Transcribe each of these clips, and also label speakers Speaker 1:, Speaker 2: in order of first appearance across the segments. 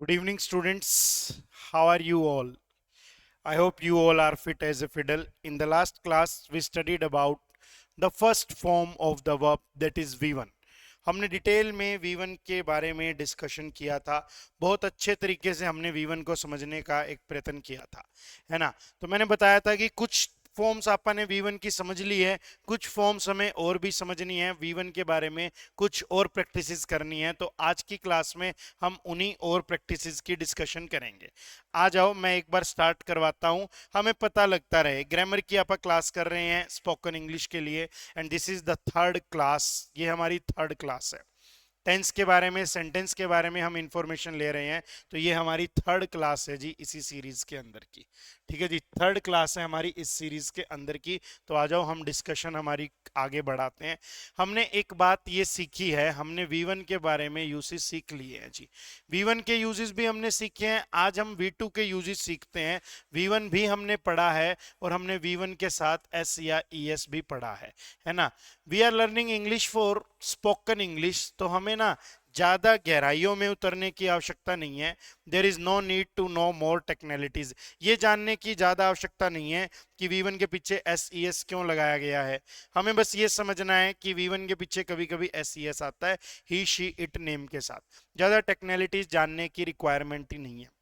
Speaker 1: Good evening, students. How are you all? I hope you all are fit as a fiddle. In the last class, we studied about the first form of the verb, that is V1. हमने detail में V1 के बारे में discussion किया था। बहुत अच्छे तरीके से हमने V1 को समझने का एक प्रयत्न किया था, है ना। तो मैंने बताया था कि कुछ फॉर्म्स आपने V1 की समझ ली है, कुछ फॉर्म्स हमें और भी समझनी है V1 के बारे में, कुछ और प्रैक्टिसेस करनी है। तो आज की क्लास में हम उन्हीं और प्रैक्टिसेस की डिस्कशन करेंगे। आ जाओ, मैं एक बार स्टार्ट करवाता हूं, हमें पता लगता रहे। ग्रामर की आप क्लास कर रहे हैं स्पोकन इंग्लिश के लिए, and this is the third class. ये हमारी थर्ड क्लास है। टेंस के बारे में, सेंटेंस के बारे में हम इंफॉर्मेशन ले रहे हैं। तो ये हमारी थर्ड क्लास है जी इसी सीरीज के अंदर की। ठीक है जी, थर्ड क्लास है हमारी इस सीरीज के अंदर की। तो आ जाओ हम डिस्कशन हमारी आगे बढ़ाते हैं। हमने एक बात ये सीखी है, हमने V1 के बारे में यूजेस सीख लिए हैं जी। V1 के यूजेस भी हमने सीखे हैं। आज हम V2 के यूजेस सीखते हैं। V1 भी हमने पढ़ा है और हमने V1 के साथ S या ES भी पढ़ा है ना। We are learning English for spoken English. तो हमें ना ज्यादा गहराइयों में उतरने की आवश्यकता नहीं है। There is no need to know more technologies. ये जानने की ज्यादा आवश्यकता नहीं है कि V1 के पीछे SES क्यों लगाया गया है। हमें बस ये समझना है कि V1 के पीछे कभी कभी SES आता है ही शी इट नेम के साथ। ज्यादा टेक्नोलिटीज जानने की रिक्वायरमेंट ही नहीं है।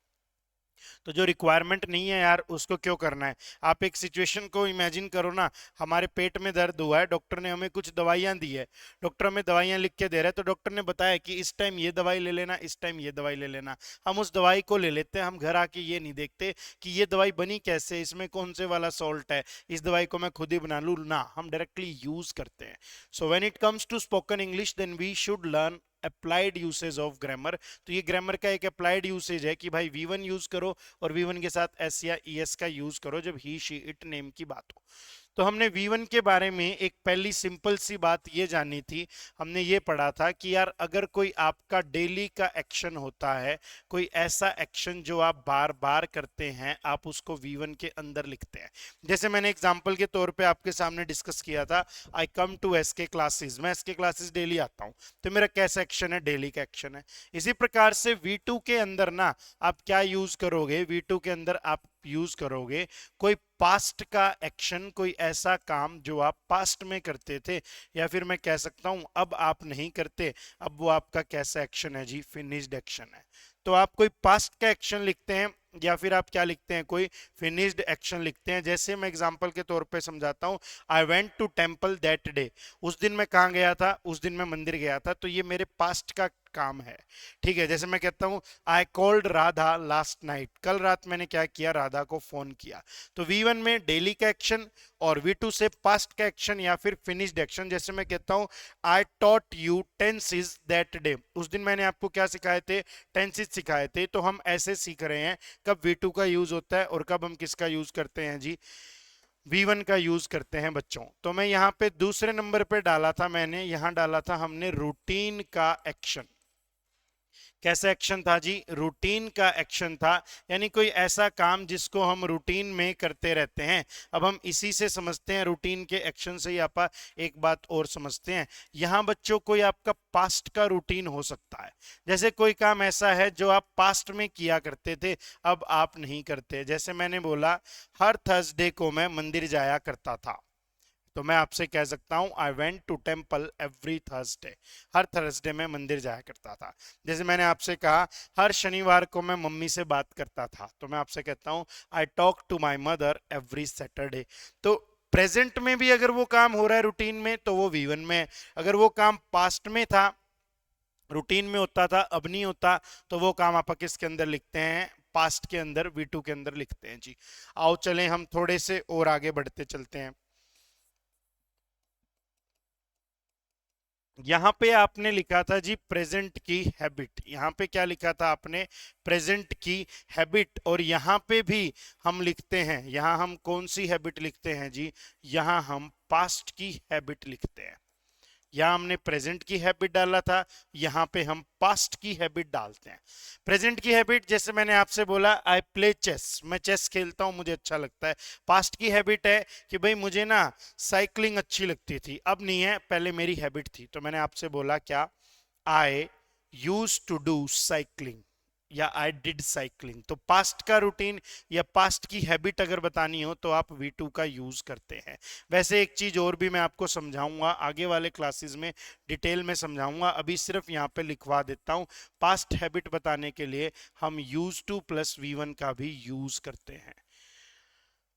Speaker 1: तो जो रिक्वायरमेंट नहीं है यार, उसको क्यों करना है। आप एक सिचुएशन को इमेजिन करो ना, हमारे पेट में दर्द हुआ है, डॉक्टर ने हमें कुछ दवाइयां दी है, डॉक्टर हमें दवाइयां लिख के दे रहा है। तो डॉक्टर ने बताया कि इस टाइम ये दवाई ले लेना, इस टाइम ये दवाई ले लेना। हम उस दवाई को ले लेते हैं, हम घर आके ये नहीं देखते कि ये दवाई बनी कैसे, इसमें कौन से वाला सॉल्ट है, इस दवाई को मैं खुद ही बना लूँ ना, हम डायरेक्टली यूज करते हैं। So when it comes to spoken English, then we should learn applied usage of grammar. तो ये ग्रामर का एक अप्लाइड यूसेज है कि भाई V1 यूज करो और V1 के साथ S या ES का यूज करो जब ही शी इट नेम की बात हो। तो हमने V1 के बारे में एक पहली सिंपल सी बात ये जानी थी। हमने ये पढ़ा था कि यार अगर कोई आपका डेली का एक्शन होता है, कोई ऐसा एक्शन जो आप बार बार करते हैं, आप उसको V1 के अंदर लिखते हैं। जैसे मैंने एग्जांपल के तौर पे आपके सामने डिस्कस किया था, आई कम टू SK क्लासेस। मैं SK क्लासेस डेली आता हूँ, तो मेरा कैसा एक्शन है, डेली का एक्शन है। इसी प्रकार से V2 के अंदर ना आप क्या यूज करोगे, V2 के अंदर आप यूज करोगे कोई पास्ट का एक्शन, कोई ऐसा काम जो आप पास्ट में करते थे, या फिर मैं कह सकता हूं अब आप नहीं करते। अब वो आपका कैसा एक्शन है जी, फिनिश्ड एक्शन है। तो आप कोई पास्ट का एक्शन लिखते हैं या फिर आप क्या लिखते हैं, कोई फिनिश्ड एक्शन लिखते हैं। जैसे मैं एग्जांपल के तौर पे समझाता हूं, I went to temple that day. उस दिन मैं कहाँ गया था, उस दिन मैं मंदिर गया था। तो ये मेरे पास्ट का काम है। ठीक है, जैसे मैं कहता हूं I called Radha last night, कल रात मैंने क्या किया, राधा को फोन किया। तो V1 में डेली का एक्शन और V2 से पास्ट का एक्शन या फिर फिनिश्ड एक्शन। जैसे मैं कहता हूं I taught you tenses that day, उस दिन मैंने आपको क्या सिखाए थे, टेंसेस सिखाए थे। तो हम ऐसे सीख रहे हैं कब V2 का यूज होता है और कब हम किसका यूज करते हैं जी, V1 का यूज करते हैं बच्चों। तो मैं यहाँ पे दूसरे नंबर पे डाला था, मैंने यहाँ डाला था हमने रूटीन का एक्शन। कैसा एक्शन था जी, रूटीन का एक्शन था। यानी कोई ऐसा काम जिसको हम रूटीन में करते रहते हैं। अब हम इसी से समझते हैं, रूटीन के एक्शन से ही आप एक बात और समझते हैं। यहां बच्चों कोई आपका पास्ट का रूटीन हो सकता है। जैसे कोई काम ऐसा है जो आप पास्ट में किया करते थे, अब आप नहीं करते। जैसे मैंने बोला हर थर्सडे को मैं मंदिर जाया करता था, तो मैं आपसे कह सकता हूं I went to temple every Thursday. हर थर्सडे में मंदिर जाया करता था। जैसे मैंने आपसे कहा हर शनिवार को मैं मम्मी से बात करता था, तो मैं आपसे कहता हूं I talk to my mother every Saturday. तो प्रेजेंट में भी अगर वो काम हो रहा है रूटीन में, तो वो V1 में है। अगर वो काम पास्ट में था, रूटीन में होता था, अब नहीं होता, तो वो काम आप किसके अंदर लिखते हैं, पास्ट के अंदर, V2 के अंदर लिखते हैं जी। आओ चलें हम थोड़े से और आगे बढ़ते चलते हैं। यहां पे आपने लिखा था जी प्रेजेंट की हैबिट। यहां पे क्या लिखा था आपने, प्रेजेंट की हैबिट। और यहां पे भी हम लिखते हैं, यहां हम कौन सी हैबिट लिखते हैं जी, यहां हम पास्ट की हैबिट लिखते हैं। यहां हमने प्रेजेंट की हैबिट डाला था, यहां पे हम पास्ट की हैबिट डालते हैं। प्रेजेंट की हैबिट, जैसे मैंने आपसे बोला आई प्ले चेस, मैं चेस खेलता हूं, मुझे अच्छा लगता है। पास्ट की हैबिट है कि भाई मुझे ना साइकिलिंग अच्छी लगती थी, अब नहीं है, पहले मेरी हैबिट थी। तो मैंने आपसे बोला क्या, आई यूज टू डू साइकिलिंग। या आई डिड साइकिलिंग। तो पास्ट का रूटीन या पास्ट की हैबिट अगर बतानी हो तो आप V2 का यूज करते हैं। वैसे एक चीज और भी मैं आपको समझाऊंगा, आगे वाले क्लासेस में डिटेल में समझाऊंगा, अभी सिर्फ यहाँ पे लिखवा देता हूँ। पास्ट हैबिट बताने के लिए हम यूज टू प्लस V1 का भी यूज करते हैं।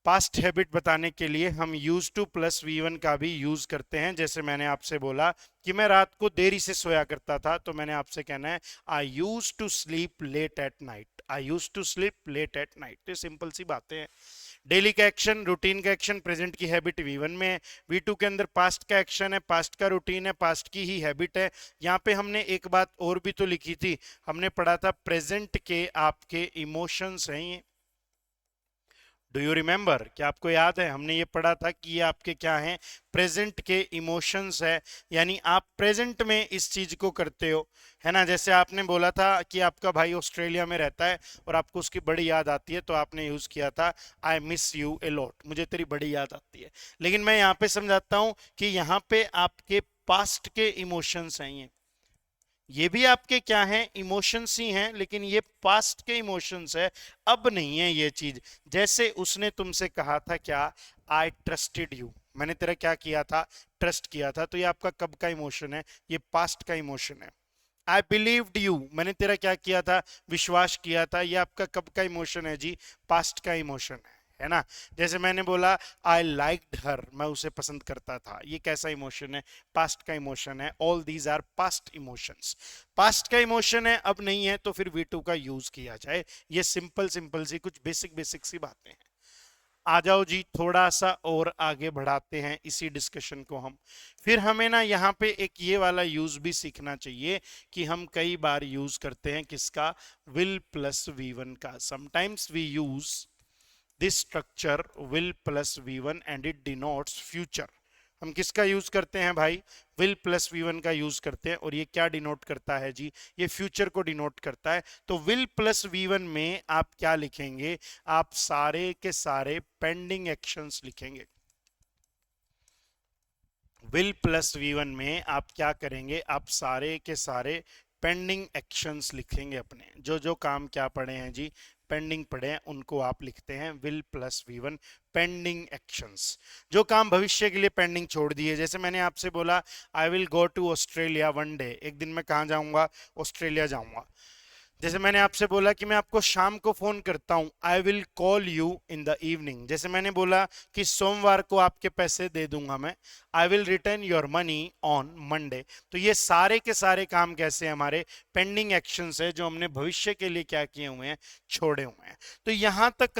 Speaker 1: पास्ट हैबिट बताने के लिए हम यूज टू प्लस V1 का भी यूज करते हैं। जैसे मैंने आपसे बोला कि मैं रात को देरी से सोया करता था, तो मैंने आपसे कहना है I use to sleep late at night. I use to sleep late at night. तो सिंपल सी बातें हैं। डेली का एक्शन, रूटीन का एक्शन, प्रेजेंट की हैबिट V1 में है। V2 के अंदर पास्ट का एक्शन है, पास्ट का रूटीन है, पास्ट की ही हैबिट है। यहाँ पे हमने एक बात और भी तो लिखी थी, हमने पढ़ा था प्रेजेंट के आपके इमोशंस हैं ये। Do you remember? क्या आपको याद है? हमने ये पढ़ा था कि ये आपके क्या हैं, प्रेजेंट के इमोशंस है। यानी आप प्रेजेंट में इस चीज को करते हो, है ना। जैसे आपने बोला था कि आपका भाई ऑस्ट्रेलिया में रहता है और आपको उसकी बड़ी याद आती है, तो आपने यूज किया था I miss U a lot, मुझे तेरी बड़ी याद आती है। लेकिन मैं यहाँ पे समझाता हूँ कि यहाँ पे आपके पास्ट के इमोशंस हैं ये भी आपके क्या हैं, इमोशंस ही हैं, लेकिन ये पास्ट के इमोशंस है, अब नहीं है ये चीज। जैसे उसने तुमसे कहा था क्या, आई ट्रस्टेड यू, मैंने तेरा क्या किया था, ट्रस्ट किया था। तो ये आपका कब का इमोशन है, ये पास्ट का इमोशन है। आई बिलीव्ड यू, मैंने तेरा क्या किया था, विश्वास किया था, ये आपका कब का इमोशन है जी, पास्ट का इमोशन है ना। जैसे मैंने बोला आई लाइक्ड हर, मैं उसे पसंद करता था, ये कैसा इमोशन है, पास्ट का इमोशन है। All these are past emotions. Past का इमोशन है, अब नहीं है, तो फिर V2 का यूज किया जाए। ये सिंपल सिंपल सी कुछ बेसिक बेसिक सी बातें हैं। आ जाओ जी, थोड़ा सा और आगे बढ़ाते हैं इसी डिस्कशन को हम। फिर हमें ना यहाँ पे एक ये वाला यूज भी सीखना चाहिए कि हम कई बार यूज करते हैं किसका, विल प्लस V1 का। Sometimes we use this structure will plus V1 and it denotes future. हम किसका यूज करते हैं भाई, विल प्लस V1 का यूज करते हैं, और ये क्या डिनोट करता है जी, ये फ्यूचर को डिनोट करता है। तो विल प्लस V1 में आप क्या लिखेंगे, आप सारे के सारे पेंडिंग एक्शंस लिखेंगे। विल प्लस V1 में आप क्या करेंगे, आप सारे के सारे पेंडिंग एक्शंस लिखेंगे। अपने जो जो काम क्या पड़े हैं जी, पेंडिंग पड़े हैं, उनको आप लिखते हैं will plus V1 pending actions. जो काम भविष्य के लिए पेंडिंग छोड़ दिए, जैसे मैंने आपसे बोला I will go to Australia one day, एक दिन मैं कहाँ जाऊंगा, ऑस्ट्रेलिया जाऊंगा। जैसे मैंने आपसे बोला कि मैं आपको शाम को फोन करता हूं, I will call you in the evening. जैसे मैंने बोला कि सोमवार को आपके पैसे दे दूंगा मैं, I will return your money on Monday. तो ये सारे के सारे काम कैसे हमारे पेंडिंग एक्शंस है, जो हमने भविष्य के लिए क्या किए हुए हैं, छोड़े हुए हैं। तो यहां तक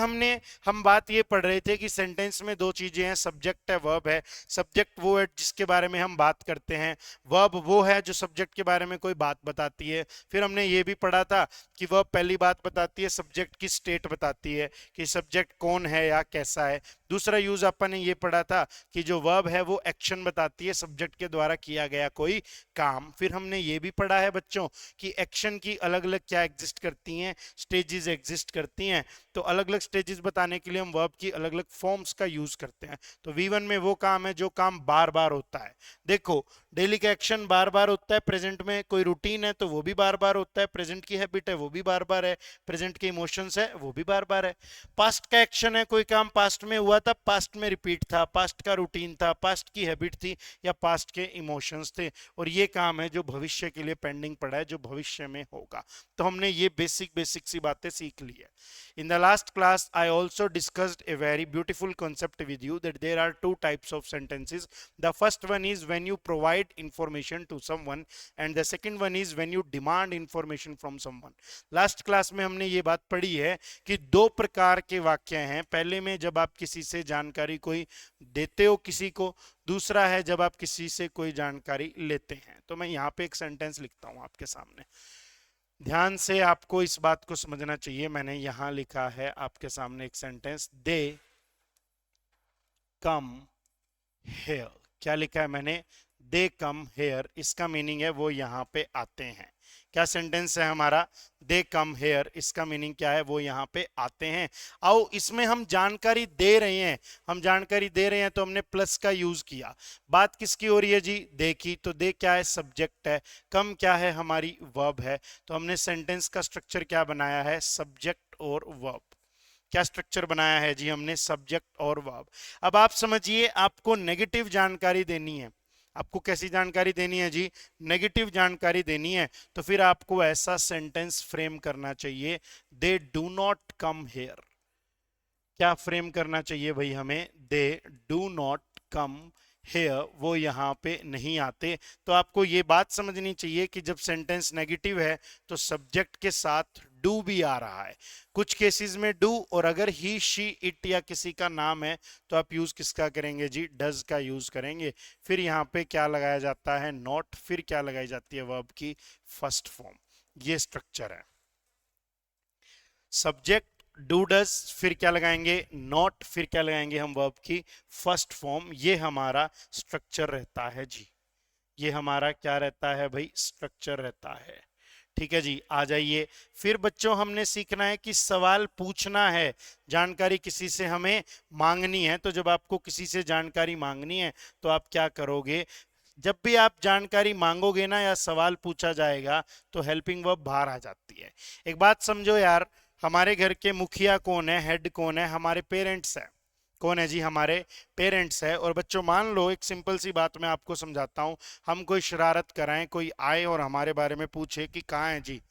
Speaker 1: हम बात ये पढ़ रहे थे कि सेंटेंस में दो चीजें हैं, सब्जेक्ट है, वर्ब है। सब्जेक्ट वो है जिसके बारे में हम बात करते हैं, वर्ब वो है जो सब्जेक्ट के बारे में कोई बात बताती है। फिर हमने ये भी पढ़ा था कि वह पहली बात बताती है, सब्जेक्ट की स्टेट बताती है कि सब्जेक्ट कौन है या कैसा है। दूसरा यूज अपन ने ये पढ़ा था कि जो वर्ब है वो एक्शन बताती है, सब्जेक्ट के द्वारा किया गया कोई काम। फिर हमने ये भी पढ़ा है बच्चों कि एक्शन की अलग अलग क्या एग्जिस्ट करती हैं, स्टेजेस एग्जिस्ट करती हैं। तो अलग अलग स्टेजेस बताने के लिए हम वर्ब की अलग अलग फॉर्म्स का यूज करते हैं। तो V1 में वो काम है जो काम बार बार होता है। देखो, डेली का एक्शन बार बार होता है, प्रेजेंट में कोई रूटीन है तो वो भी बार बार होता है, प्रेजेंट की हैबिट है वो भी बार बार है, प्रेजेंट के इमोशंस है वो भी बार बार है। पास्ट का एक्शन है, कोई काम पास्ट में हुआ था, पास्ट में रिपीट था, पास्ट का रूटीन था, पास्ट की हैबिट थी, या पास्ट के इमोशंस थे। और ये काम है जो भविष्य के लिए पेंडिंग पड़ा है, जो भविष्य में होगा। तो हमने ये बेसिक बेसिक सी बातें सीख ली है। In the last class, I also discussed a very beautiful concept with you, that there are two types of sentences. The first one is when you provide information to someone, and the second one is when you demand information from someone. Last class में हमने ये बात पढ़ी है कि दो प्रकार के वाक्य हैं। पहले में जब आप किसी से जानकारी कोई देते हो किसी को, दूसरा है जब आप किसी से कोई जानकारी लेते हैं। तो मैं यहाँ पे एक सेंटेंस लिखता हूँ आपके सामने, ध्यान से आपको इस बात को समझना चाहिए। मैंने यहां लिखा है आपके सामने एक सेंटेंस, दे कम हेयर। क्या लिखा है मैंने, दे कम हेयर, इसका मीनिंग है वो यहां पे आते हैं। क्या सेंटेंस है हमारा, दे कम हेयर, इसका मीनिंग क्या है, वो यहाँ पे आते हैं। आओ इसमें हम जानकारी दे रहे हैं, हम जानकारी दे रहे हैं तो हमने प्लस का यूज किया। बात किसकी हो रही है जी, दे की। तो दे क्या है, सब्जेक्ट है, कम क्या है, हमारी वर्ब है। तो हमने सेंटेंस का स्ट्रक्चर क्या बनाया है, सब्जेक्ट और वर्ब। क्या स्ट्रक्चर बनाया है जी हमने, सब्जेक्ट और वर्ब। अब आप समझिए, आपको नेगेटिव जानकारी देनी है। आपको कैसी जानकारी देनी है जी, नेगेटिव जानकारी देनी है। तो फिर आपको ऐसा सेंटेंस फ्रेम करना चाहिए, they do not come here. क्या फ्रेम करना चाहिए भाई हमें, they do not come here, वो यहाँ पे नहीं आते। तो आपको ये बात समझनी चाहिए कि जब सेंटेंस नेगेटिव है तो सब्जेक्ट के साथ डू भी आ रहा है। कुछ केसेस में डू, और अगर ही शी इट या किसी का नाम है तो आप यूज किसका करेंगे जी, डज का यूज करेंगे। फिर यहाँ पे क्या लगाया जाता है, नॉट। फिर क्या लगाई जाती है, वर्ब की फर्स्ट फॉर्म। ये स्ट्रक्चर है, सब्जेक्ट डू डज, फिर क्या लगाएंगे, नॉट, फिर क्या लगाएंगे हम, वर्ब की फर्स्ट फॉर्म। ये हमारा स्ट्रक्चर रहता है जी, ये हमारा क्या रहता है भाई, स्ट्रक्चर रहता है। ठीक है जी, आ जाइए। फिर बच्चों हमने सीखना है कि सवाल पूछना है, जानकारी किसी से हमें मांगनी है। तो जब आपको किसी से जानकारी मांगनी है तो आप क्या करोगे, जब भी आप जानकारी मांगोगे ना या सवाल पूछा जाएगा तो हेल्पिंग वर्ब बाहर आ जाती है। एक बात समझो यार, हमारे घर के मुखिया कौन है, हेड कौन है, हमारे पेरेंट्स है। कौन है जी, हमारे पेरेंट्स है। और बच्चों मान लो, एक सिंपल सी बात मैं आपको समझाता हूँ, हम कोई शरारत कराएं, कोई आए और हमारे बारे में पूछे कि कहाँ है जी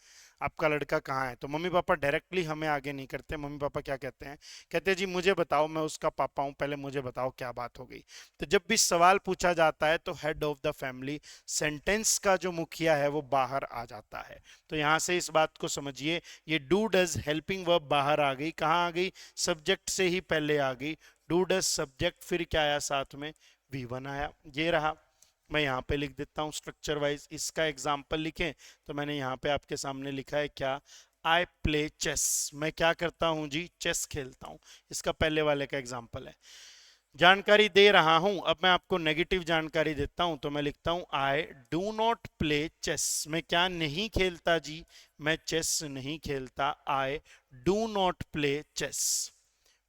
Speaker 1: आपका लड़का, कहाँ है, तो मम्मी पापा डायरेक्टली हमें आगे नहीं करते। मम्मी पापा क्या कहते हैं, कहते हैं जी मुझे बताओ, मैं उसका पापा हूँ, पहले मुझे बताओ क्या बात हो गई। तो जब भी सवाल पूछा जाता है तो head of the family, sentence का जो मुखिया है वो बाहर आ जाता है। तो यहाँ से इस बात को समझिए, ये डू डज हेल्पिंग वर्ब बाहर आ गई। कहाँ आ गई, सब्जेक्ट से ही पहले आ गई। डू डज सब्जेक्ट, फिर क्या आया साथ में, V1 आया। ये रहा, मैं यहाँ पे लिख देता हूँ स्ट्रक्चर वाइज। इसका एग्जाम्पल लिखें तो मैंने यहाँ पे आपके सामने लिखा है क्या, आई प्ले चेस, मैं क्या करता हूँ जी, चेस खेलता हूँ। इसका पहले वाले का एग्जाम्पल है। जानकारी दे रहा हूं, अब मैं आपको नेगेटिव जानकारी देता हूं। तो मैं लिखता हूं I do not play chess, मैं क्या नहीं खेलता जी, मैं चेस नहीं खेलता। I do not play chess.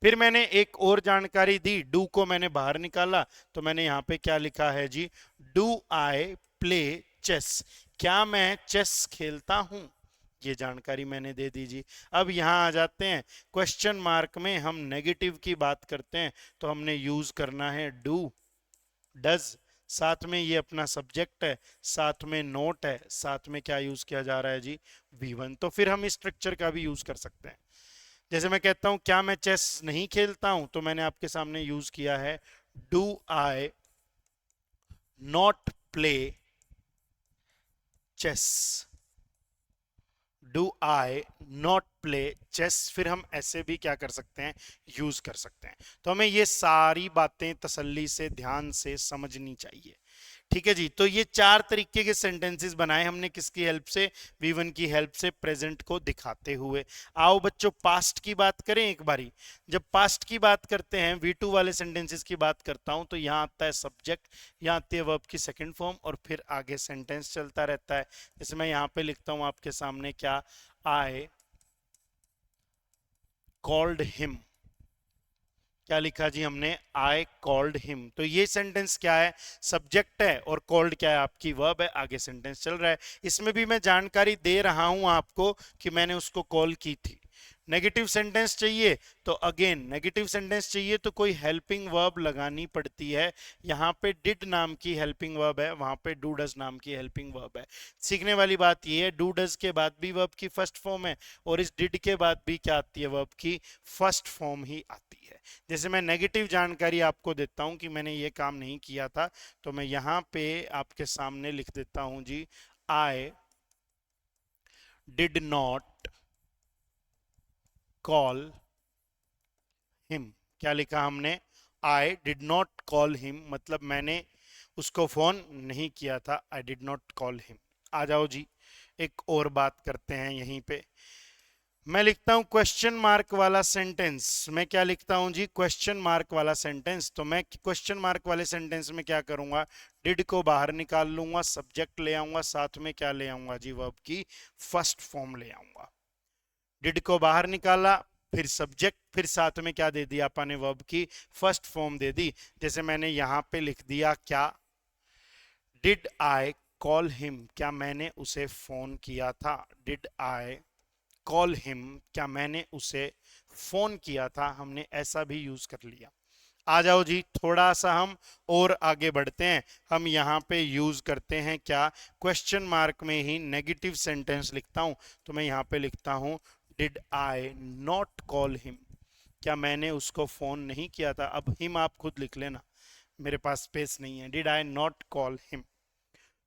Speaker 1: फिर मैंने एक और जानकारी दी, डू को मैंने बाहर निकाला, तो मैंने यहां पे क्या लिखा है जी, डू आई प्ले चेस, क्या मैं चेस खेलता हूं। ये जानकारी मैंने दे दी जी। अब यहां आ जाते हैं, क्वेश्चन मार्क में हम नेगेटिव की बात करते हैं तो हमने यूज करना है डू डज, साथ में ये अपना सब्जेक्ट है, साथ में नोट है, साथ में क्या यूज किया जा रहा है जी, V1। तो फिर हम इस स्ट्रक्चर का भी यूज कर सकते हैं। जैसे मैं कहता हूं क्या मैं चेस नहीं खेलता हूं, तो मैंने आपके सामने यूज किया है do I not play chess, do I not play chess. फिर हम ऐसे भी क्या कर सकते हैं, यूज कर सकते हैं। तो हमें ये सारी बातें तसल्ली से, ध्यान से समझनी चाहिए। ठीक है जी, तो ये चार तरीके के सेंटेंसेस बनाए हमने, किसकी हेल्प से, V1 की हेल्प से, प्रेजेंट को दिखाते हुए। आओ बच्चों पास्ट की बात करें एक बारी। जब पास्ट की बात करते हैं, V2 वाले सेंटेंसेस की बात करता हूं, तो यहाँ आता है सब्जेक्ट, यहाँ आती है वर्ब की सेकंड फॉर्म, और फिर आगे सेंटेंस चलता रहता है। जैसे मैं यहाँ पे लिखता हूं आपके सामने क्या, आई कॉल्ड हिम, क्या लिखा जी हमने, आई कॉल्ड हिम। तो ये सेंटेंस क्या है, सब्जेक्ट है, और कॉल्ड क्या है, आपकी वर्ब है। आगे सेंटेंस चल रहा है, इसमें भी मैं जानकारी दे रहा हूं आपको कि मैंने उसको कॉल की थी। नेगेटिव सेंटेंस चाहिए तो अगेन, नेगेटिव सेंटेंस चाहिए तो कोई हेल्पिंग वर्ब लगानी पड़ती है। यहाँ पे डिड नाम की हेल्पिंग वर्ब है, वहां पे डू डज नाम की हेल्पिंग वर्ब है। सीखने वाली बात यह है, डू डज के बाद भी वर्ब की फर्स्ट फॉर्म है, और इस डिड के बाद भी क्या आती है, वर्ब की फर्स्ट फॉर्म ही आती है। जैसे मैं नेगेटिव जानकारी आपको देता हूं कि मैंने ये काम नहीं किया था, तो मैं यहाँ पे आपके सामने लिख देता हूं जी, I did not call him. क्या लिखा हमने, I did not call him, मतलब मैंने उसको फोन नहीं किया था। I did not call him. आ जाओ जी, एक और बात करते हैं यहीं पे। मैं लिखता हूं क्वेश्चन मार्क वाला सेंटेंस। मैं क्या लिखता हूं जी? क्वेश्चन मार्क वाला सेंटेंस। तो मैं क्वेश्चन मार्क वाले सेंटेंस में क्या करूंगा? डिड को बाहर निकाल लूंगा, सब्जेक्ट ले आऊंगा, साथ में क्या ले आऊंगा जी? वर्ब की फर्स्ट फॉर्म ले आऊंगा। डिड को बाहर निकाला, फिर सब्जेक्ट, फिर साथ में क्या दे दिया अपन ने? वर्ब की फर्स्ट फॉर्म दे दी। जैसे मैंने यहां पे लिख दिया क्या? डिड आई कॉल हिम, क्या मैंने उसे फोन किया था? डिड आई कॉल हिम, क्या मैंने उसे फोन किया था? हमने ऐसा भी यूज कर लिया। आ जाओ जी, थोड़ा सा हम और आगे बढ़ते हैं। हम यहाँ पे यूज करते हैं क्या? क्वेश्चन मार्क में ही नेगेटिव सेंटेंस लिखता हूं। तो मैं यहाँ पे लिखता हूं did I not call him, क्या मैंने उसको फोन नहीं किया था? अब हिम आप खुद लिख लेना, मेरे पास स्पेस नहीं है। Did I not call him.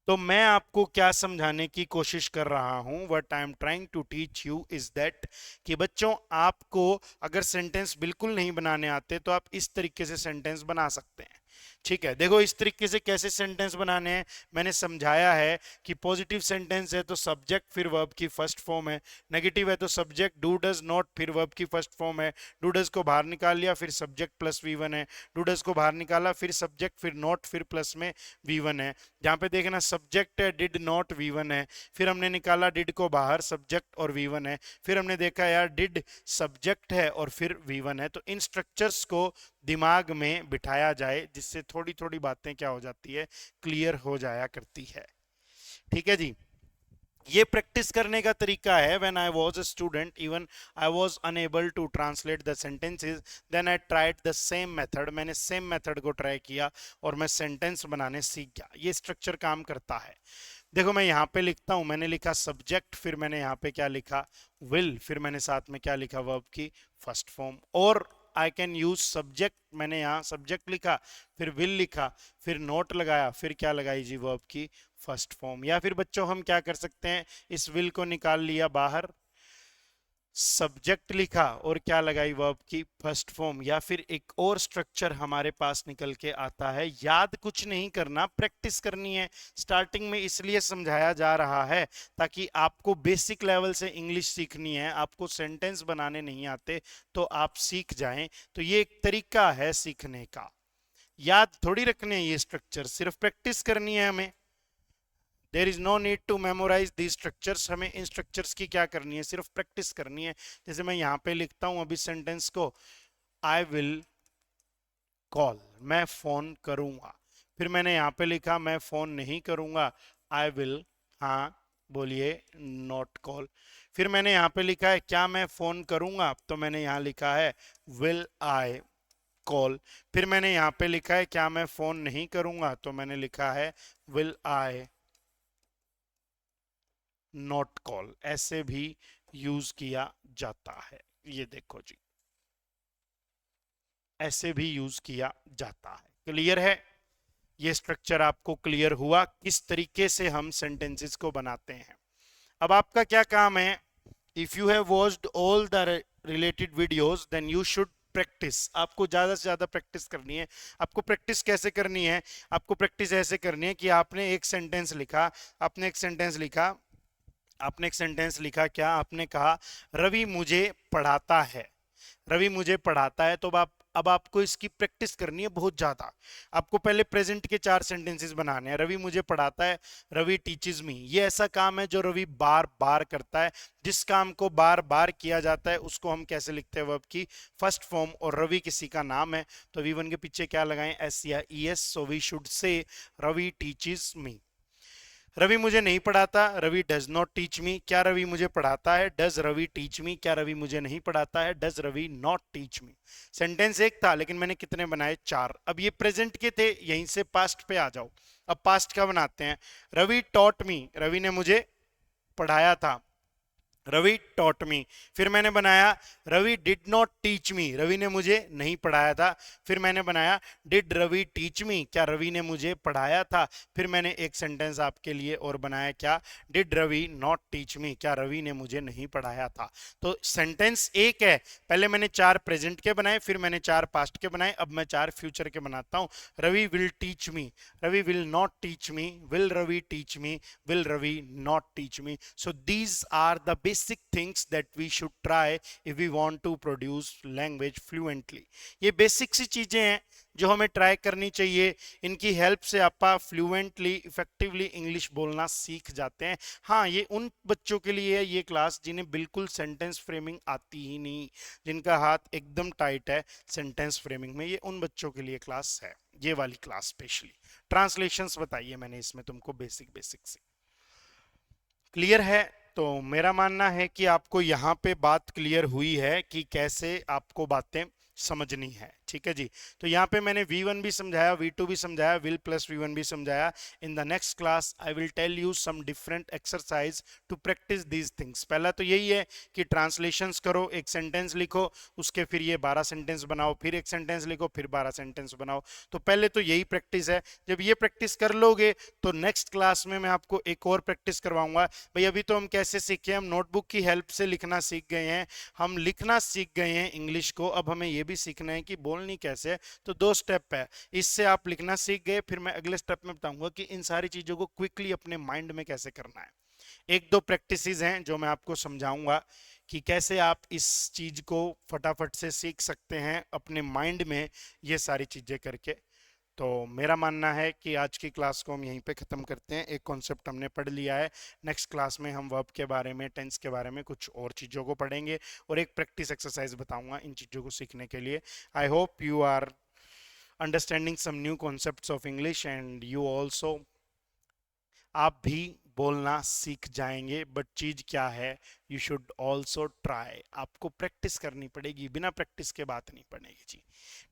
Speaker 1: तो मैं आपको क्या समझाने की कोशिश कर रहा हूं? What I am trying to teach you is that कि बच्चों, आपको अगर सेंटेंस बिल्कुल नहीं बनाने आते तो आप इस तरीके से सेंटेंस बना सकते हैं। ठीक है, देखो इस तरीके से कैसे सेंटेंस बनाने हैं मैंने समझाया है कि पॉजिटिव सेंटेंस है तो सब्जेक्ट फिर वर्ब की फर्स्ट फॉर्म है, नेगेटिव है तो सब्जेक्ट डू डज नॉट फिर वर्ब की फर्स्ट फॉर्म है, डू डज को बाहर निकाल लिया फिर सब्जेक्ट प्लस वी1 है, डू डज को बाहर निकाला फिर सब्जेक्ट फिर नॉट फिर प्लस में वी1 है। जहां पे देखना सब्जेक्ट है डिड नॉट वी1 है, फिर हमने निकाला डिड को बाहर, सब्जेक्ट और वी1 है, फिर हमने देखा यार डिड सब्जेक्ट है और फिर वी1 है। तो इन स्ट्रक्चर्स को दिमाग में बिठाया जाए जिससे थोड़ी थोड़ी बातें क्या हो जाती है? क्लियर हो जाया करती है। ठीक है जी, ये प्रैक्टिस करने का तरीका है। When I was a student even I was unable to translate the sentences, then I tried the same method, मैंने सेम मेथड को ट्राई किया और मैं सेंटेंस बनाने सीख गया। ये स्ट्रक्चर काम करता है। देखो मैं यहाँ पे लिखता हूँ, मैंने लिखा सब्जेक्ट, फिर मैंने यहाँ पे क्या लिखा? विल, फिर मैंने साथ में क्या लिखा? वर्ब की फर्स्ट फॉर्म। और आई कैन यूज सब्जेक्ट, मैंने यहाँ सब्जेक्ट लिखा, फिर विल लिखा, फिर नोट लगाया, फिर क्या लगाई जी? वर्ब की फर्स्ट फॉर्म। या फिर बच्चों हम क्या कर सकते हैं? इस विल को निकाल लिया बाहर, सब्जेक्ट लिखा और क्या लगाई? वर्ब की फर्स्ट फॉर्म। या फिर एक और स्ट्रक्चर हमारे पास निकल के आता है, याद कुछ नहीं करना, प्रैक्टिस करनी है। स्टार्टिंग में इसलिए समझाया जा रहा है ताकि आपको बेसिक लेवल से इंग्लिश सीखनी है, आपको सेंटेंस बनाने नहीं आते तो आप सीख जाएं। तो ये एक तरीका है सीखने का। याद थोड़ी रखने हैं ये स्ट्रक्चर, सिर्फ प्रैक्टिस करनी है हमें। There is no need to memorise the structures, हमें इन स्ट्रक्चर्स की क्या करनी है? सिर्फ प्रैक्टिस करनी है। जैसे मैं यहाँ पे लिखता हूं अभी सेंटेंस को, आई विल कॉल, मैं फोन करूंगा। फिर मैंने यहाँ पे लिखा मैं फोन नहीं करूंगा, आई विल, हाँ बोलिए, नॉट कॉल। फिर मैंने यहाँ पे लिखा है क्या मैं फोन करूंगा, तो मैंने यहाँ लिखा है विल आई कॉल। फिर मैंने यहाँ पे लिखा है क्या मैं फोन नहीं करूंगा, तो मैंने लिखा है विल आई नॉट कॉल। ऐसे भी यूज किया जाता है। ये देखो जी, ऐसे भी यूज किया जाता है। क्लियर है? ये स्ट्रक्चर आपको क्लियर हुआ किस तरीके से हम सेंटेंसेस को बनाते हैं। अब आपका क्या काम है? If you have watched all the related videos then you should practise. आपको ज्यादा से ज्यादा प्रैक्टिस करनी है। आपको प्रैक्टिस कैसे करनी है? आपको प्रैक्टिस ऐसे करनी है कि आपने एक सेंटेंस लिखा, आपने एक सेंटेंस लिखा, आपने एक सेंटेंस लिखा, क्या आपने कहा? रवि मुझे पढ़ाता है, रवि मुझे पढ़ाता है। तो अब आपको इसकी प्रैक्टिस करनी है बहुत ज्यादा। आपको पहले प्रेजेंट के 4 सेंटेंसेस बनाने हैं। रवि मुझे पढ़ाता है, रवि टीचेस मी। ये ऐसा काम है जो रवि बार बार करता है। जिस काम को बार बार किया जाता है उसको हम कैसे लिखते हैं? वर्ब की फर्स्ट फॉर्म। और रवि किसी का नाम है तो वी1 के पीछे क्या लगाएं? एस या E S. So we should say Ravi teaches me. Ravi मुझे नहीं पढ़ाता, Ravi does not teach me. क्या रवि मुझे पढ़ाता है? Does Ravi teach me. क्या रवि मुझे नहीं पढ़ाता है? Does Ravi not teach me. Sentence एक था लेकिन मैंने कितने बनाए? 4। अब ये प्रेजेंट के थे, यहीं से पास्ट पे आ जाओ। अब पास्ट का बनाते हैं। रवि टॉट मी, रवि ने मुझे पढ़ाया था, रवि टॉट मी। फिर मैंने बनाया Ravi did not teach me, Ravi ने मुझे नहीं पढ़ाया था। फिर मैंने बनाया डिड रवि टीच मी, क्या रवि ने मुझे पढ़ाया था। फिर मैंने एक सेंटेंस आपके लिए और बनाया, क्या? Did Ravi not teach me, क्या रवि ने मुझे नहीं पढ़ाया था। तो सेंटेंस एक है। पहले मैंने 4 प्रेजेंट के बनाए, फिर मैंने 4 पास्ट के बनाए, अब मैं 4 फ्यूचर के बनाता हूं। Ravi will teach me, Ravi will not teach me, will Ravi teach me, will Ravi not teach me. So these are the basic things that we should try if we want to produce language fluently. ये basic सी चीजें हैं जो हमें try करनी चाहिए, इनकी help से आप फ्लुएंटली इफेक्टिवली इंग्लिश बोलना सीख जाते हैं. हाँ, ये उन बच्चों के लिए है ये क्लास जिन्हें बिल्कुल सेंटेंस फ्रेमिंग आती ही नहीं, जिनका हाथ एकदम टाइट है सेंटेंस फ्रेमिंग में, ये उन बच्चों के लिए क्लास है, ये वाली क्लास स्पेशली. ट्रांसलेशंस बताइए मैंने इसमें तुमको बेसिक बेसिक से. क्लियर है? तो मेरा मानना है कि आपको यहाँ पे बात क्लियर हुई है कि कैसे आपको बातें समझनी है. ठीक है जी. तो यहाँ पे मैंने V1 भी समझाया, V2 भी समझाया, विल प्लस V1 भी समझाया. In the next class I will tell you some different exercise to practise these things. पहला तो यही है कि ट्रांसलेशंस करो, एक सेंटेंस लिखो, उसके फिर ये 12 सेंटेंस बनाओ, फिर एक सेंटेंस लिखो, फिर 12 सेंटेंस बनाओ. तो पहले तो यही प्रैक्टिस है. जब ये प्रैक्टिस कर लोगे तो नेक्स्ट क्लास में मैं आपको एक और प्रैक्टिस करवाऊंगा. भाई अभी तो हम कैसे सीखे, हम नोटबुक की हेल्प से लिखना सीख गए हैं, हम लिखना सीख गए हैं इंग्लिश को. अब हमें ये भी सीखना है कि बोलनी कैसे है. तो 2 स्टेप है, इससे आप लिखना सीख गए. फिर मैं अगले स्टेप में बताऊंगा कि इन सारी चीजों को क्विकली अपने माइंड में कैसे करना है. 1-2 प्रैक्टिसेस हैं जो मैं आपको समझाऊंगा कि कैसे आप इस चीज को फटाफट से सीख सकते हैं अपने माइंड में ये सारी चीजें करके. तो मेरा मानना है कि आज की क्लास को हम यहीं पे ख़त्म करते हैं. एक कॉन्सेप्ट हमने पढ़ लिया है. नेक्स्ट क्लास में हम वर्ब के बारे में, टेंस के बारे में कुछ और चीज़ों को पढ़ेंगे और एक प्रैक्टिस एक्सरसाइज बताऊंगा इन चीज़ों को सीखने के लिए. I hope you are understanding some new concepts of English and you also, आप भी बोलना सीख जाएंगे. बट चीज क्या है, यू शुड ऑल्सो ट्राई. आपको प्रैक्टिस करनी पड़ेगी, बिना प्रैक्टिस के बात नहीं पड़ेगी जी.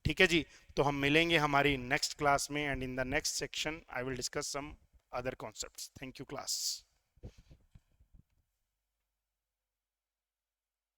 Speaker 1: ठीक है जी. तो हम मिलेंगे हमारी नेक्स्ट क्लास में and in the next section I will discuss some other concepts. Thank you class.